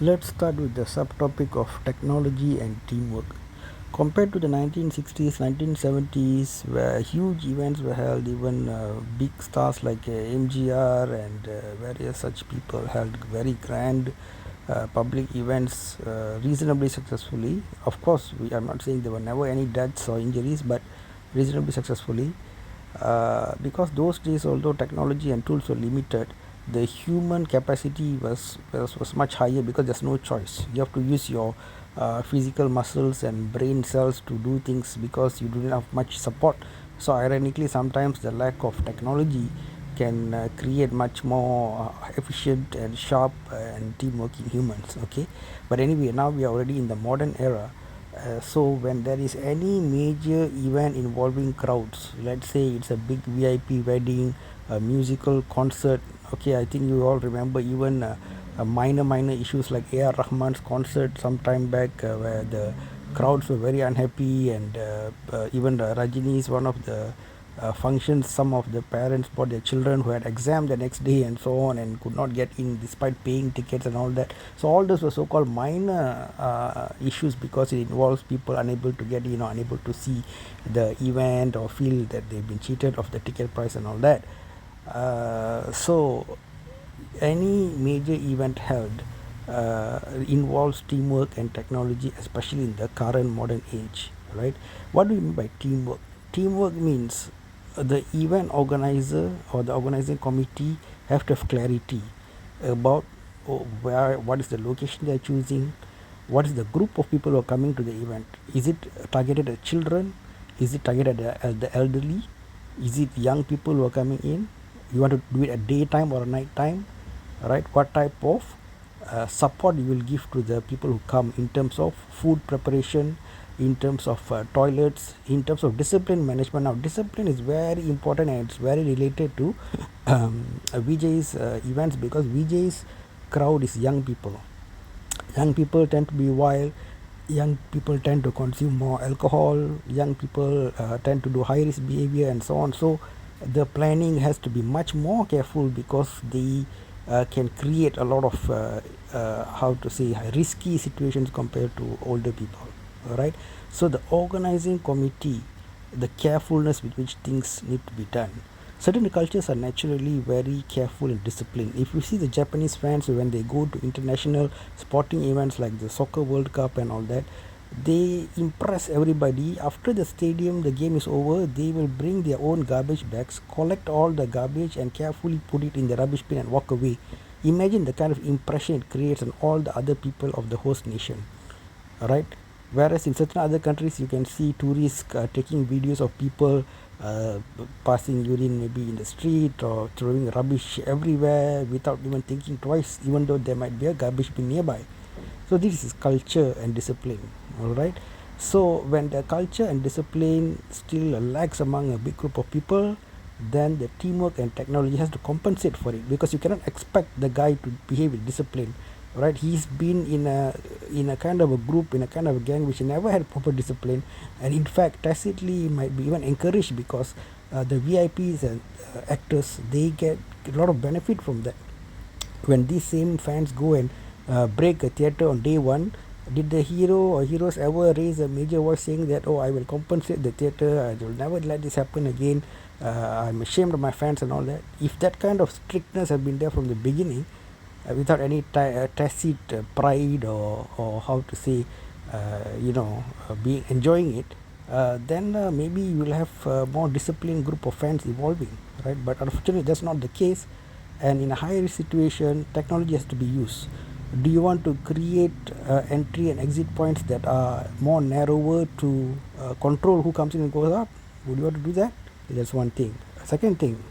Let's start with the subtopic of technology and teamwork. Compared to the 1960s, 1970s, where huge events were held, even big stars like MGR and various such people held very grand public events reasonably successfully. Of course, I'm not saying there were never any deaths or injuries, but reasonably successfully. Because those days, although technology and tools were limited, the human capacity was much higher because there's no choice. You have to use your physical muscles and brain cells to do things because you don't have much support. So ironically, sometimes the lack of technology can create much more efficient and sharp and team working humans. Okay, but anyway, now we are already in the modern era. So when there is any major event involving crowds, let's say it's a big VIP wedding, a musical concert. Okay, I think you all remember even minor issues like A.R. Rahman's concert some time back, where the crowds were very unhappy, and even Rajini is one of the functions. Some of the parents brought their children who had exam the next day and so on, and could not get in despite paying tickets and all that. So all this were so-called minor issues because it involves people unable to get in or unable to see the event or feel that they've been cheated of the ticket price and all that. So any major event held involves teamwork and technology, especially in the current modern age, right? What do you mean by teamwork? Teamwork means the event organizer or the organizing committee have to have clarity about what is the location they are choosing, what is the group of people who are coming to the event. Is it targeted at children? Is it targeted at the elderly? Is it young people who are coming in? You want to do it at daytime or night time, right? What type of support you will give to the people who come in terms of food preparation, in terms of toilets, in terms of discipline management. Now discipline is very important and it's very related to Vijay's events, because Vijay's crowd is young people. Young people tend to be wild. Young people tend to consume more alcohol. Young people tend to do high risk behavior and so on. So the planning has to be much more careful because they can create a lot of how to say risky situations compared to older people. All right. So the organizing committee, the carefulness with which things need to be done. Certain cultures are naturally very careful and disciplined. If you see the Japanese fans, when they go to international sporting events like the Soccer World Cup and all that, they impress everybody. After the stadium, the game is over, they will bring their own garbage bags, collect all the garbage, and carefully put it in the rubbish bin and walk away. Imagine the kind of impression it creates on all the other people of the host nation. Right? Whereas in certain other countries, you can see tourists taking videos of people passing urine maybe in the street or throwing rubbish everywhere without even thinking twice, even though there might be a garbage bin nearby. So this is culture and discipline. All right. So when the culture and discipline still lacks among a big group of people, then the teamwork and technology has to compensate for it, because you cannot expect the guy to behave with discipline. Right, he's been in a kind of a group, in a kind of a gang which never had proper discipline, and in fact tacitly might be even encouraged, because the VIPs and actors, they get a lot of benefit from that. When these same fans go and break a theater on day one, did the hero or heroes ever raise a major voice saying that, oh, I will compensate the theater, I will never let this happen again, I'm ashamed of my fans and all that? If that kind of strictness had been there from the beginning, without any tacit pride or how to say, being enjoying it, then maybe you will have a more disciplined group of fans evolving, right? But unfortunately, that's not the case, and in a high risk situation, technology has to be used. Do you want to create entry and exit points that are more narrower to control who comes in and goes out? Would you want to do that? That's one thing. Second thing,